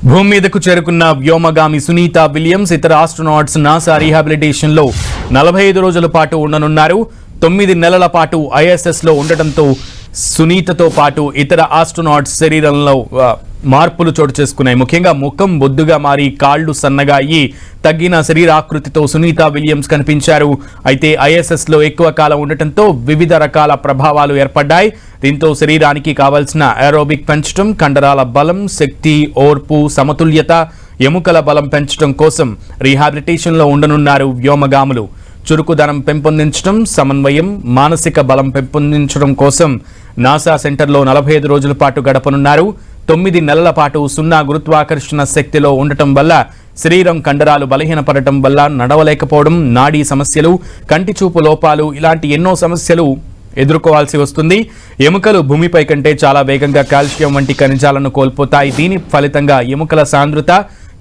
భూమి మీదకు చేరుకున్న వ్యోమగామి సునీత విలియమ్స్ ఇతర ఆస్ట్రోనాట్స్ నాసా రీహాబిలిటేషన్ లో 45 రోజుల పాటు ఉండనున్నారు. 9 నెలల పాటు ISS లో ఉండటంతో సునీతతో పాటు ఇతర ఆస్ట్రోనాట్స్ శరీరంలో మార్పులు చోటు చేసుకున్నాయి. ముఖ్యంగా ముఖం బొద్దుగా మారి కాళ్లు సన్నగా అయ్యి తగ్గిన శరీరాకృతితో సునీత విలియమ్స్ కనిపించారు. అయితే ISS లో ఎక్కువ కాలం ఉండటంతో వివిధ రకాల ప్రభావాలు ఏర్పడ్డాయి. దీంతో శరీరానికి కావాల్సిన ఏరోబిక్ పెంచడం, కండరాల బలం, శక్తి, ఓర్పు, సమతుల్యత, ఎముకల బలం పెంచడం కోసం రీహాబిలిటేషన్లో ఉండనున్నారు వ్యోమగాములు. చురుకుదనం పెంపొందించడం, సమన్వయం, మానసిక బలం పెంపొందించడం కోసం నాసా సెంటర్లో 45 రోజుల పాటు గడపనున్నారు. 9 నెలల పాటు 0 గురుత్వాకర్షణ శక్తిలో ఉండటం వల్ల శరీరం కండరాలు బలహీనపడటం వల్ల నడవలేకపోవడం, నాడీ సమస్యలు, కంటి చూపు లోపాలు ఇలాంటి ఎన్నో సమస్యలు ఎదుర్కోవాల్సి వస్తుంది. ఎముకలు భూమిపై కంటే చాలా వేగంగా కాల్షియం వంటి ఖనిజాలను కోల్పోతాయి. దీని ఫలితంగా ఎముకల సాంద్రత,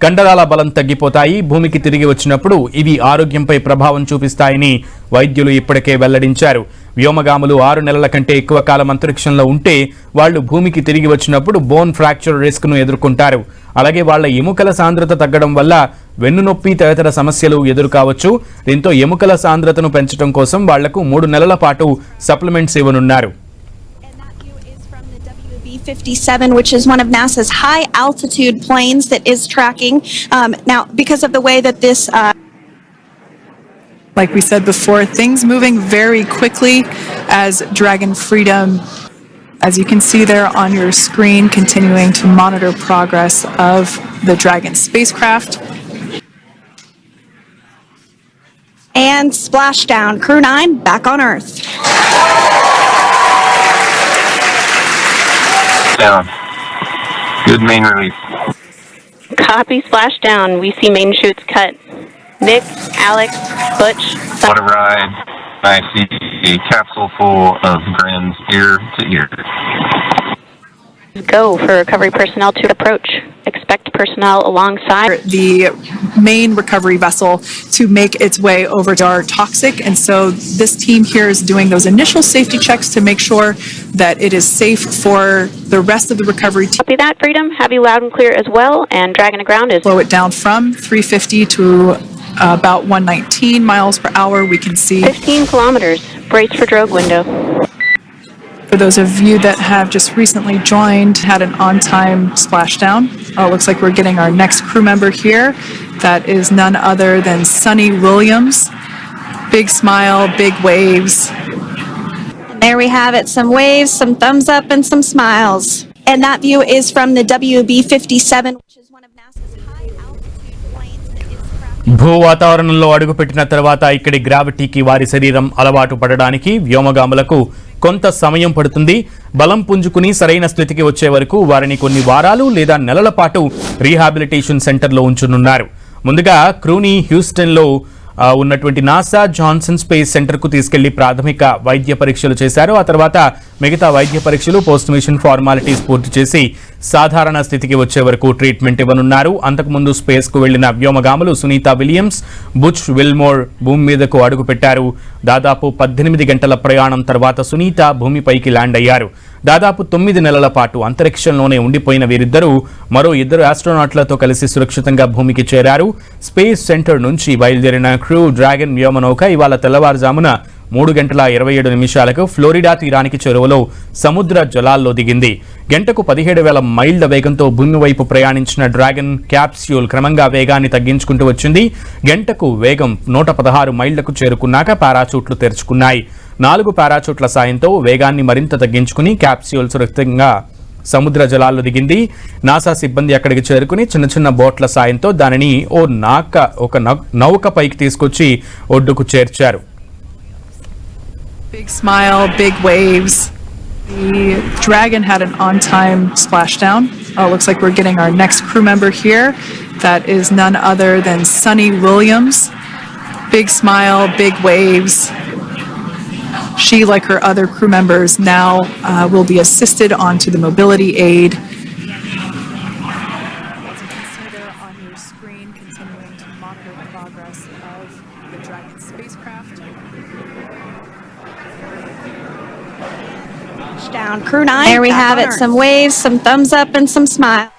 కండరాల బలం తగ్గిపోతాయి. భూమికి తిరిగి వచ్చినప్పుడు ఇవి ఆరోగ్యంపై ప్రభావం చూపిస్తాయని వైద్యులు ఇప్పటికే వెల్లడించారు. వ్యోమగాములు 6 నెలల కంటే ఎక్కువ కాలం అంతరిక్షంలో ఉంటే వాళ్లు భూమికి తిరిగి వచ్చినప్పుడు బోన్ ఫ్రాక్చర్ రిస్క్ ను ఎదుర్కొంటారు. అలాగే వాళ్ల ఎముకల సాంద్రత తగ్గడం వల్ల వెన్నునొప్పి తదితర సమస్యలు ఎదురు కావచ్చు. దీంతో ఎముకల సాంద్రతను పెంచడం కోసం వాళ్లకు 3 నెలల పాటు సప్లిమెంట్స్ ఇవ్వనున్నారు. WB-57, which is one of NASA's high altitude planes that is tracking. Now, because of the way that this like we said before, things moving very quickly as Dragon Freedom, as you can see there on your screen, continuing to monitor progress of the Dragon spacecraft. And splashdown, Crew 9 back on Earth. Down. Good main release. Copy, splashdown. We see main chutes cut. Nick, Alex, Butch. What a ride. I see a capsule full of grins ear to ear. Go for recovery personnel to approach. Expect personnel alongside the main recovery vessel to make its way over to our toxic, and so this team here is doing those initial safety checks to make sure that it is safe for the rest of the recovery team. Copy that, Freedom. Have you loud and clear as well, and Dragon to ground is slow it down from 350 to about 119 miles per hour. We can see 15 kilometers. Brace for drogue window. For those of you that have just recently joined, had an on-time splashdown. Looks like we're getting our next crew member here. That is none other than Sunny Williams. Big smile, big waves. And there we have it, some waves, some thumbs up, and some smiles. And that view is from the WB-57, which is one of NASA's high altitude planes that is tracking. భూ వాతావరణంలో అడుగుపెట్టిన తర్వాత ఇక్కడి గ్రావిటీకి వారి శరీరం అలవాటు పడడానికి వ్యోమగాములకు కొంత సమయం పడుతుంది. బలం పుంజుకుని సరైన స్థితికి వచ్చే వరకు వారిని కొన్ని వారాలు లేదా నెలల పాటు రీహాబిలిటేషన్ సెంటర్లో ఉంచనున్నారు. ముందుగా క్రూని హ్యూస్టన్లో ఉన్నటువంటి నాసా జాన్సన్ స్పేస్ సెంటర్కు తీసుకెళ్లి ప్రాథమిక వైద్య పరీక్షలు చేశారు. ఆ తర్వాత మిగతా వైద్య పరీక్షలు, పోస్ట్ మిషన్ ఫార్మాలిటీస్ పూర్తి చేసి సాధారణ స్థితికి వచ్చే వరకు ట్రీట్మెంట్ ఇవ్వనున్నారు. అంతకుముందు స్పేస్కు వెళ్లిన వ్యోమగాములు సునీత విలియమ్స్, బుచ్ విల్మోర్ భూమి మీదకు అడుగుపెట్టారు. దాదాపు 18 గంటల ప్రయాణం తర్వాత సునీత భూమిపైకి ల్యాండ్ అయ్యారు. దాదాపు 9 నెలల పాటు అంతరిక్షంలోనే ఉండిపోయిన వీరిద్దరూ మరో 2 ఆస్ట్రోనాట్లతో కలిసి సురక్షితంగా భూమికి చేరారు. స్పేస్ సెంటర్ నుంచి బయలుదేరిన క్రూ డ్రాగన్ వ్యోమనౌక ఇవాళ తెల్లవారుజామున 3 గంటల 27 నిమిషాలకు ఫ్లోరిడా తీరానికి చేరువలో సముద్ర జలాల్లో దిగింది. గంటకు 17,000 మైళ్ల వేగంతో భూమి వైపు ప్రయాణించిన డ్రాగన్ క్యాప్స్యూల్ క్రమంగా వేగాన్ని తగ్గించుకుంటూ వచ్చింది. గంటకు వేగం 116 మైళ్లకు చేరుకున్నాక పారాచూట్లు తెరుచుకున్నాయి. 4 పారాచూట్ల సాయంతో వేగాన్ని మరింత తగ్గించుకుని క్యాప్స్యూల్ సురక్షితంగా సముద్ర జలాల్లో దిగింది. నాసా సిబ్బంది అక్కడికి చేరుకుని చిన్న చిన్న బోట్ల సాయంతో దానిని ఒక నౌక పైకి తీసుకొచ్చి ఒడ్డుకు చేర్చారు. Big smile, big waves. The Dragon had an on-time splashdown. Looks like we're getting our next crew member here. That is none other than Sunny Williams. Big smile, big waves. She, like her other crew members, now will be assisted onto the mobility aid. As you can see there on your screen, continuing to monitor the progress of the Dragon spacecraft. Down, Crew 9. There we have it, some waves, some thumbs up, and some smiles.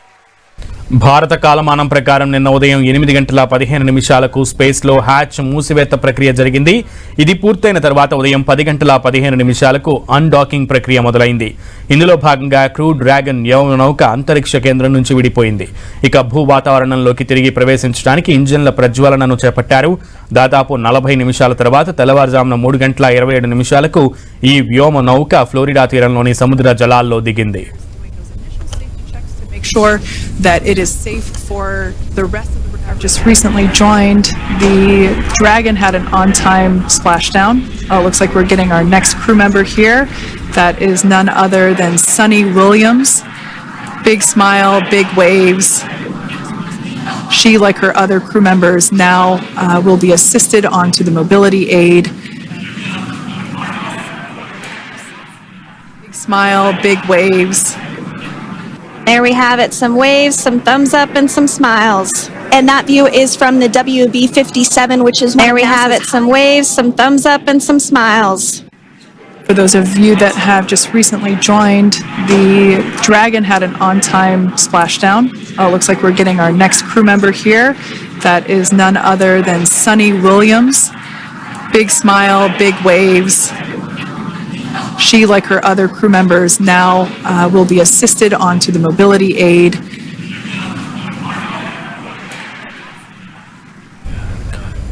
భారత కాలమానం ప్రకారం నిన్న ఉదయం 8:15 స్పేస్లో hatch మూసివేత ప్రక్రియ జరిగింది. ఇది పూర్తయిన తర్వాత ఉదయం 10:15 అన్డాకింగ్ ప్రక్రియ మొదలైంది. ఇందులో భాగంగా క్రూ డ్రాగన్ నౌక అంతరిక్ష కేంద్రం నుంచి విడిపోయింది. ఇక భూ వాతావరణంలోకి తిరిగి ప్రవేశించడానికి ఇంజిన్ల ప్రజ్వలనను చేపట్టారు. దాదాపు 40 నిమిషాల తర్వాత తెల్లవారుజామున 3:27 ఈ వ్యోమ నౌక ఫ్లోరిడా తీరంలోని సముద్ర జలాల్లో దిగింది. Make sure that it is safe for the rest of the recovery. Just recently joined. The Dragon had an on-time splashdown. Looks like we're getting our next crew member here. That is none other than Sunny Williams. Big smile, big waves. She, like her other crew members, now will be assisted onto the mobility aid. Big smile, big waves. There we have it, some waves, some thumbs up, and some smiles. And that view is from the WB-57, which is there we have it, some waves, some thumbs up, and some smiles. For those of you that have just recently joined, the Dragon had an on-time splashdown. Looks like we're getting our next crew member here. That is none other than Sunny Williams. Big smile, big waves. She, like her other crew members, now will be assisted onto the mobility aid.